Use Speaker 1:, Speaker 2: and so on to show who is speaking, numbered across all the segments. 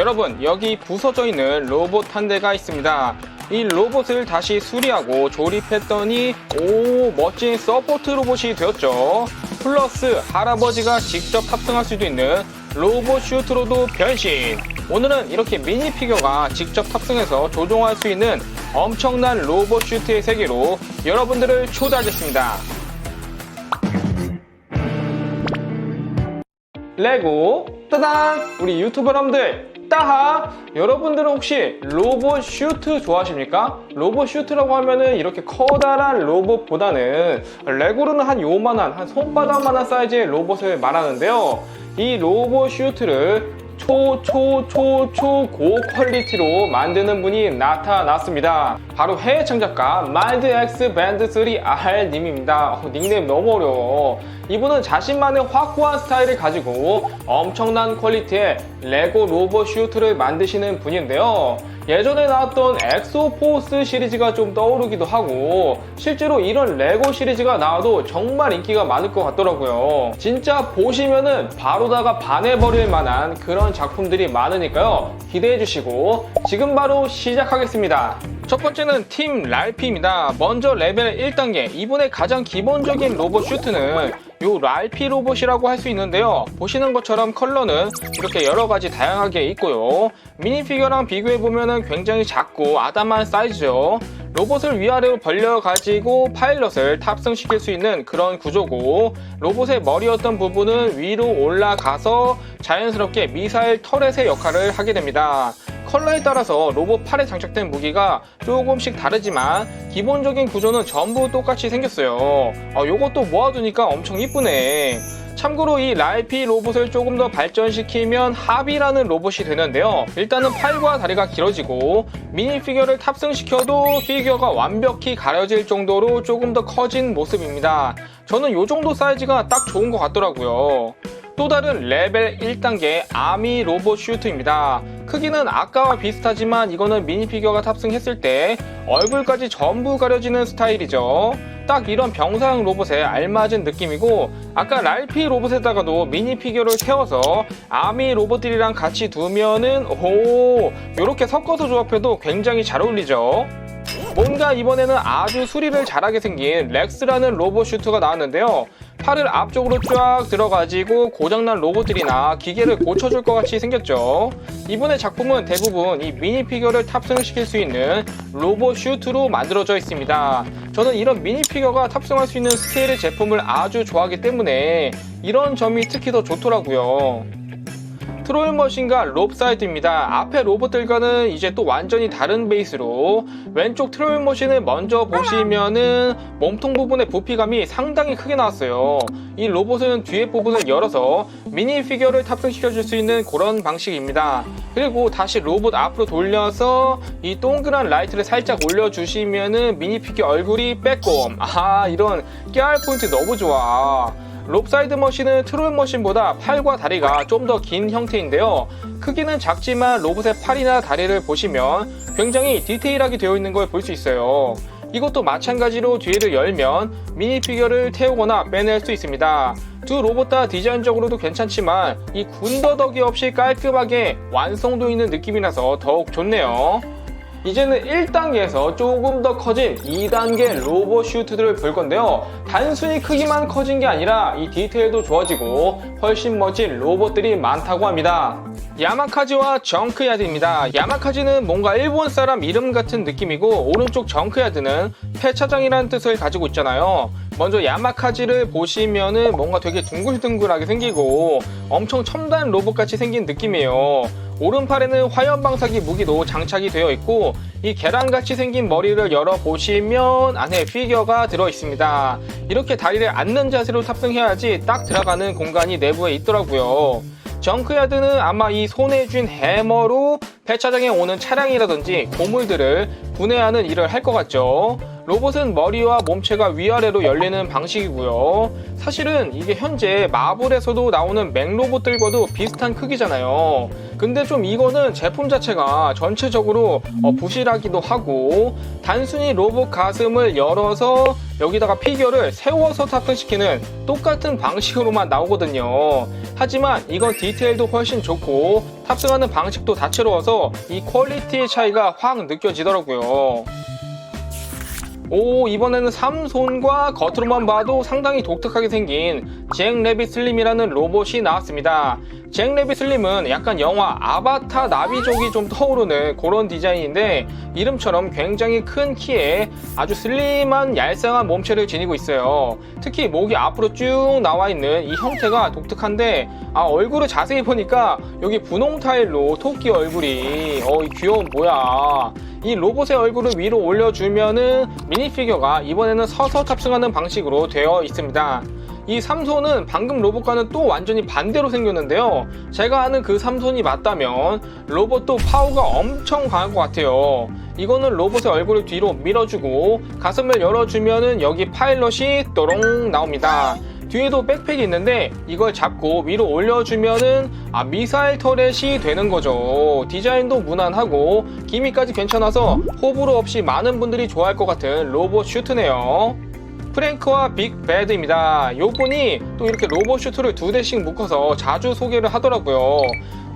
Speaker 1: 여러분, 여기 부서져 있는 로봇 한 대가 있습니다. 이 로봇을 다시 수리하고 조립했더니 멋진 서포트 로봇이 되었죠. 플러스 할아버지가 직접 탑승할 수도 있는 로봇 슈트로도 변신. 오늘은 이렇게 미니 피규어가 직접 탑승해서 조종할 수 있는 엄청난 로봇 슈트의 세계로 여러분들을 초대하겠습니다. 레고 따단! 우리 유튜버 여러분들 따하! 여러분들은 혹시 로봇 슈트 좋아하십니까? 로봇 슈트라고 하면은 이렇게 커다란 로봇보다는 레고로는 한 요만한, 한 손바닥만한 사이즈의 로봇을 말하는데요. 이 로봇 슈트를 고퀄리티로 만드는 분이 나타났습니다. 바로 해외 창작가 MindXBand3R님입니다. 닉네임 너무 어려워. 이분은 자신만의 확고한 스타일을 가지고 엄청난 퀄리티의 레고 로봇 슈트를 만드시는 분인데요. 예전에 나왔던 엑소포스 시리즈가 좀 떠오르기도 하고, 실제로 이런 레고 시리즈가 나와도 정말 인기가 많을 것 같더라고요. 진짜 보시면은 바로다가 반해버릴 만한 그런 작품들이 많으니까요, 기대해 주시고 지금 바로 시작하겠습니다. 첫 번째는 팀 랄피입니다. 먼저 레벨 1단계, 이분의 가장 기본적인 로봇 슈트는 요 랄피 로봇이라고 할 수 있는데요. 보시는 것처럼 컬러는 이렇게 여러가지 다양하게 있고요. 미니피규어랑 비교해보면 굉장히 작고 아담한 사이즈죠. 로봇을 위아래로 벌려가지고 파일럿을 탑승시킬 수 있는 그런 구조고, 로봇의 머리였던 부분은 위로 올라가서 자연스럽게 미사일 터렛의 역할을 하게 됩니다. 컬러에 따라서 로봇 팔에 장착된 무기가 조금씩 다르지만 기본적인 구조는 전부 똑같이 생겼어요. 요것도 모아두니까 엄청 이쁘네. 참고로 이 랄피 로봇을 조금 더 발전시키면 합이라는 로봇이 되는데요. 일단은 팔과 다리가 길어지고 미니 피규어를 탑승시켜도 피규어가 완벽히 가려질 정도로 조금 더 커진 모습입니다. 저는 요 정도 사이즈가 딱 좋은 것 같더라고요. 또 다른 레벨 1단계 아미 로봇 슈트입니다. 크기는 아까와 비슷하지만 이거는 미니 피규어가 탑승했을 때 얼굴까지 전부 가려지는 스타일이죠. 딱 이런 병사형 로봇에 알맞은 느낌이고, 아까 랄피 로봇에다가도 미니 피규어를 태워서 아미 로봇들이랑 같이 두면은 요렇게 섞어서 조합해도 굉장히 잘 어울리죠. 뭔가 이번에는 아주 수리를 잘하게 생긴 렉스라는 로봇 슈트가 나왔는데요. 팔을 앞쪽으로 쫙 들어가지고 고장난 로봇들이나 기계를 고쳐줄 것 같이 생겼죠. 이번의 작품은 대부분 이 미니 피규어를 탑승시킬 수 있는 로봇 슈트로 만들어져 있습니다. 저는 이런 미니 피규어가 탑승할 수 있는 스케일의 제품을 아주 좋아하기 때문에 이런 점이 특히 더 좋더라고요. 트롤머신과 롭사이드입니다. 앞에 로봇들과는 이제 또 완전히 다른 베이스로, 왼쪽 트롤머신을 먼저 보시면은 몸통 부분의 부피감이 상당히 크게 나왔어요. 이 로봇은 뒤에 부분을 열어서 미니 피규어를 탑승시켜줄 수 있는 그런 방식입니다. 그리고 다시 로봇 앞으로 돌려서 이 동그란 라이트를 살짝 올려주시면은 미니 피규어 얼굴이 빼꼼. 이런 깨알 포인트 너무 좋아. 롭사이드 머신은 트롤 머신보다 팔과 다리가 좀 더 긴 형태인데요. 크기는 작지만 로봇의 팔이나 다리를 보시면 굉장히 디테일하게 되어 있는 걸 볼 수 있어요. 이것도 마찬가지로 뒤를 열면 미니 피규어를 태우거나 빼낼 수 있습니다. 두 로봇 다 디자인적으로도 괜찮지만 이 군더더기 없이 깔끔하게 완성도 있는 느낌이라서 더욱 좋네요. 이제는 1단계에서 조금 더 커진 2단계 로봇 슈트들을 볼 건데요. 단순히 크기만 커진 게 아니라 이 디테일도 좋아지고 훨씬 멋진 로봇들이 많다고 합니다. 야마카지와 정크야드입니다. 야마카지는 뭔가 일본 사람 이름 같은 느낌이고, 오른쪽 정크야드는 폐차장이라는 뜻을 가지고 있잖아요. 먼저 야마카지를 보시면은 뭔가 되게 둥글둥글하게 생기고 엄청 첨단 로봇같이 생긴 느낌이에요. 오른팔에는 화염방사기 무기도 장착이 되어 있고, 이 계란같이 생긴 머리를 열어보시면 안에 피규어가 들어있습니다. 이렇게 다리를 앉는 자세로 탑승해야지 딱 들어가는 공간이 내부에 있더라고요. 정크야드는 아마 이 손에 쥔 해머로 폐차장에 오는 차량이라든지 고물들을 분해하는 일을 할 것 같죠. 로봇은 머리와 몸체가 위아래로 열리는 방식이고요. 사실은 이게 현재 마블에서도 나오는 맥 로봇들과도 비슷한 크기잖아요. 근데 좀 이거는 제품 자체가 전체적으로 부실하기도 하고, 단순히 로봇 가슴을 열어서 여기다가 피규어를 세워서 탑승시키는 똑같은 방식으로만 나오거든요. 하지만 이건 디테일도 훨씬 좋고 탑승하는 방식도 다채로워서 이 퀄리티의 차이가 확 느껴지더라고요. 오, 이번에는 3손과 겉으로만 봐도 상당히 독특하게 생긴 잭 래빗 슬림이라는 로봇이 나왔습니다. 잭 래빗 슬림은 약간 영화 아바타 나비족이 좀 떠오르는 그런 디자인인데, 이름처럼 굉장히 큰 키에 아주 슬림한 얄쌍한 몸체를 지니고 있어요. 특히 목이 앞으로 쭉 나와 있는 이 형태가 독특한데, 얼굴을 자세히 보니까 여기 분홍 타일로 토끼 얼굴이 이 귀여운 뭐야. 이 로봇의 얼굴을 위로 올려주면은 미니피규어가 이번에는 서서 탑승하는 방식으로 되어 있습니다. 이 3손은 방금 로봇과는 또 완전히 반대로 생겼는데요. 제가 아는 그 3손이 맞다면 로봇도 파워가 엄청 강할 것 같아요. 이거는 로봇의 얼굴을 뒤로 밀어주고 가슴을 열어주면은 여기 파일럿이 또롱 나옵니다. 뒤에도 백팩이 있는데 이걸 잡고 위로 올려주면은 미사일 터렛이 되는 거죠. 디자인도 무난하고 기미까지 괜찮아서 호불호 없이 많은 분들이 좋아할 것 같은 로봇 슈트네요. 프랭크와 빅배드입니다. 요분이 또 이렇게 로봇 슈트를 2대씩 묶어서 자주 소개를 하더라고요.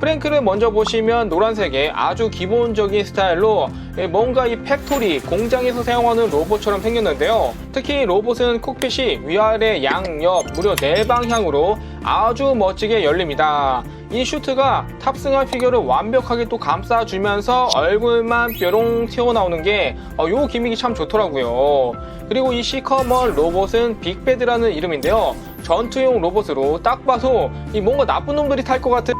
Speaker 1: 프랭크를 먼저 보시면 노란색의 아주 기본적인 스타일로 뭔가 이 팩토리, 공장에서 사용하는 로봇처럼 생겼는데요. 특히 로봇은 콕핏이 위아래 양옆 무려 4방향으로 아주 멋지게 열립니다. 이 슈트가 탑승한 피규어를 완벽하게 또 감싸주면서 얼굴만 뾰롱 튀어나오는 게 요 기믹이 참 좋더라고요. 그리고 이 시커먼 로봇은 빅배드라는 이름인데요. 전투용 로봇으로 딱 봐도 이 뭔가 나쁜 놈들이 탈 것 같은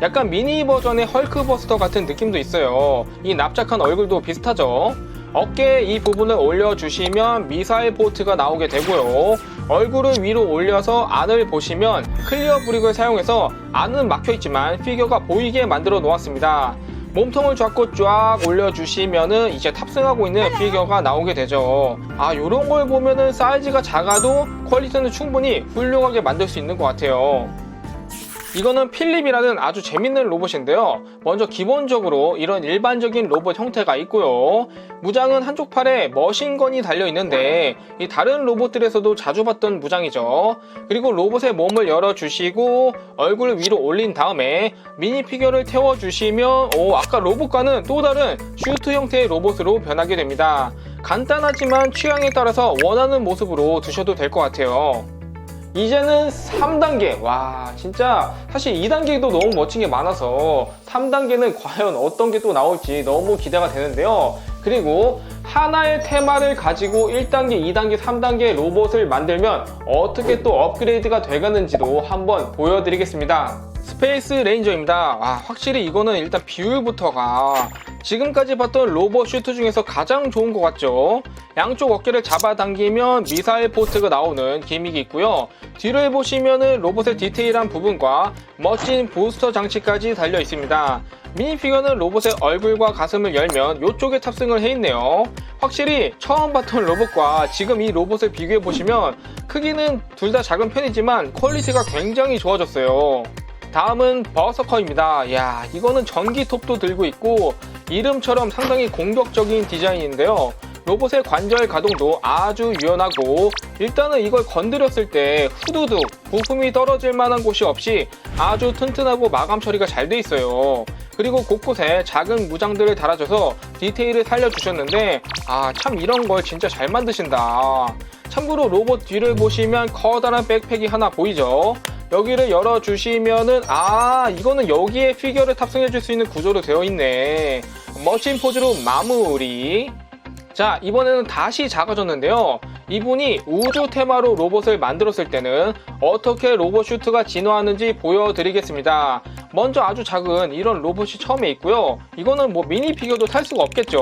Speaker 1: 약간 미니 버전의 헐크버스터 같은 느낌도 있어요. 이 납작한 얼굴도 비슷하죠. 어깨 이 부분을 올려주시면 미사일 포트가 나오게 되고요. 얼굴을 위로 올려서 안을 보시면 클리어 브릭을 사용해서 안은 막혀있지만 피규어가 보이게 만들어 놓았습니다. 몸통을 잡고 쫙 올려주시면은 이제 탑승하고 있는 피규어가 나오게 되죠. 요런 걸 보면은 사이즈가 작아도 퀄리티는 충분히 훌륭하게 만들 수 있는 것 같아요. 이거는 필립이라는 아주 재밌는 로봇인데요. 먼저 기본적으로 이런 일반적인 로봇 형태가 있고요. 무장은 한쪽 팔에 머신건이 달려있는데 이 다른 로봇들에서도 자주 봤던 무장이죠. 그리고 로봇의 몸을 열어주시고 얼굴을 위로 올린 다음에 미니 피규어를 태워주시면 아까 로봇과는 또 다른 슈트 형태의 로봇으로 변하게 됩니다. 간단하지만 취향에 따라서 원하는 모습으로 두셔도 될 것 같아요. 이제는 3단계. 와, 진짜 사실 2단계도 너무 멋진 게 많아서 3단계는 과연 어떤 게 또 나올지 너무 기대가 되는데요. 그리고 하나의 테마를 가지고 1단계, 2단계, 3단계 로봇을 만들면 어떻게 또 업그레이드가 돼가는지도 한번 보여드리겠습니다. 스페이스 레인저입니다. 확실히 이거는 일단 비율부터가 지금까지 봤던 로봇 슈트 중에서 가장 좋은 것 같죠? 양쪽 어깨를 잡아당기면 미사일 포트가 나오는 기믹이 있고요. 뒤로 해보시면은 로봇의 디테일한 부분과 멋진 부스터 장치까지 달려 있습니다. 미니피규어는 로봇의 얼굴과 가슴을 열면 이쪽에 탑승을 해있네요. 확실히 처음 봤던 로봇과 지금 이 로봇을 비교해보시면 크기는 둘 다 작은 편이지만 퀄리티가 굉장히 좋아졌어요. 다음은 버서커입니다. 이야, 이거는 전기톱도 들고 있고 이름처럼 상당히 공격적인 디자인인데요. 로봇의 관절 가동도 아주 유연하고 일단은 이걸 건드렸을 때 후두둑 부품이 떨어질 만한 곳이 없이 아주 튼튼하고 마감 처리가 잘 돼 있어요. 그리고 곳곳에 작은 무장들을 달아줘서 디테일을 살려주셨는데 참 이런 걸 진짜 잘 만드신다. 참고로 로봇 뒤를 보시면 커다란 백팩이 하나 보이죠? 여기를 열어주시면은 이거는 여기에 피규어를 탑승해줄 수 있는 구조로 되어 있네. 멋진 포즈로 마무리. 자, 이번에는 다시 작아졌는데요. 이분이 우주 테마로 로봇을 만들었을 때는 어떻게 로봇 슈트가 진화하는지 보여드리겠습니다. 먼저 아주 작은 이런 로봇이 처음에 있고요. 이거는 뭐 미니 피규어도 탈 수가 없겠죠.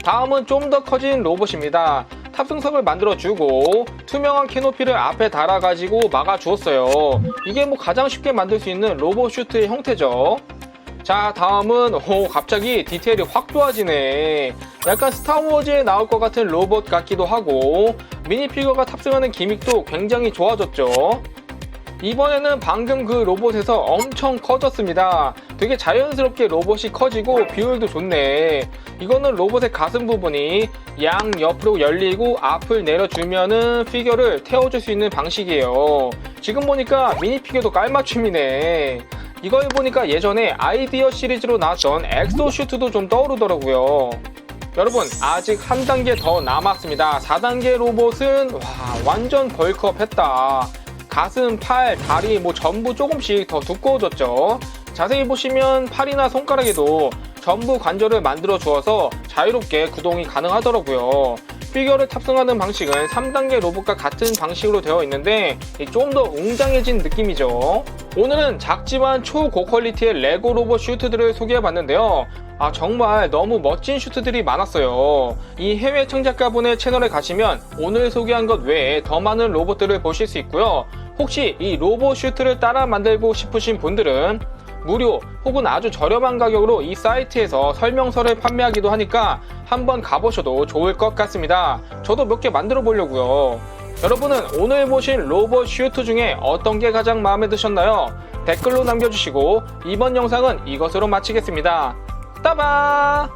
Speaker 1: 다음은 좀 더 커진 로봇입니다. 탑승석을 만들어주고 투명한 캐노피를 앞에 달아가지고 막아주었어요. 이게 뭐 가장 쉽게 만들 수 있는 로봇 슈트의 형태죠. 자, 다음은 갑자기 디테일이 확 좋아지네. 약간 스타워즈에 나올 것 같은 로봇 같기도 하고 미니피규어가 탑승하는 기믹도 굉장히 좋아졌죠. 이번에는 방금 그 로봇에서 엄청 커졌습니다. 되게 자연스럽게 로봇이 커지고 비율도 좋네. 이거는 로봇의 가슴 부분이 양 옆으로 열리고 앞을 내려주면은 피규어를 태워줄 수 있는 방식이에요. 지금 보니까 미니피규어도 깔맞춤이네. 이걸 보니까 예전에 아이디어 시리즈로 나왔던 엑소슈트도 좀 떠오르더라고요. 여러분, 아직 한 단계 더 남았습니다. 4단계 로봇은 완전 벌크업했다. 가슴, 팔, 다리 전부 조금씩 더 두꺼워졌죠. 자세히 보시면 팔이나 손가락에도 전부 관절을 만들어 주어서 자유롭게 구동이 가능하더라고요. 피규어를 탑승하는 방식은 3단계 로봇과 같은 방식으로 되어 있는데 좀 더 웅장해진 느낌이죠. 오늘은 작지만 초고퀄리티의 레고 로봇 슈트들을 소개해봤는데요. 정말 너무 멋진 슈트들이 많았어요. 이 해외 청작가분의 채널에 가시면 오늘 소개한 것 외에 더 많은 로봇들을 보실 수 있고요. 혹시 이 로봇 슈트를 따라 만들고 싶으신 분들은 무료 혹은 아주 저렴한 가격으로 이 사이트에서 설명서를 판매하기도 하니까 한번 가보셔도 좋을 것 같습니다. 저도 몇 개 만들어 보려고요. 여러분은 오늘 보신 로봇 슈트 중에 어떤 게 가장 마음에 드셨나요? 댓글로 남겨주시고 이번 영상은 이것으로 마치겠습니다. 따바!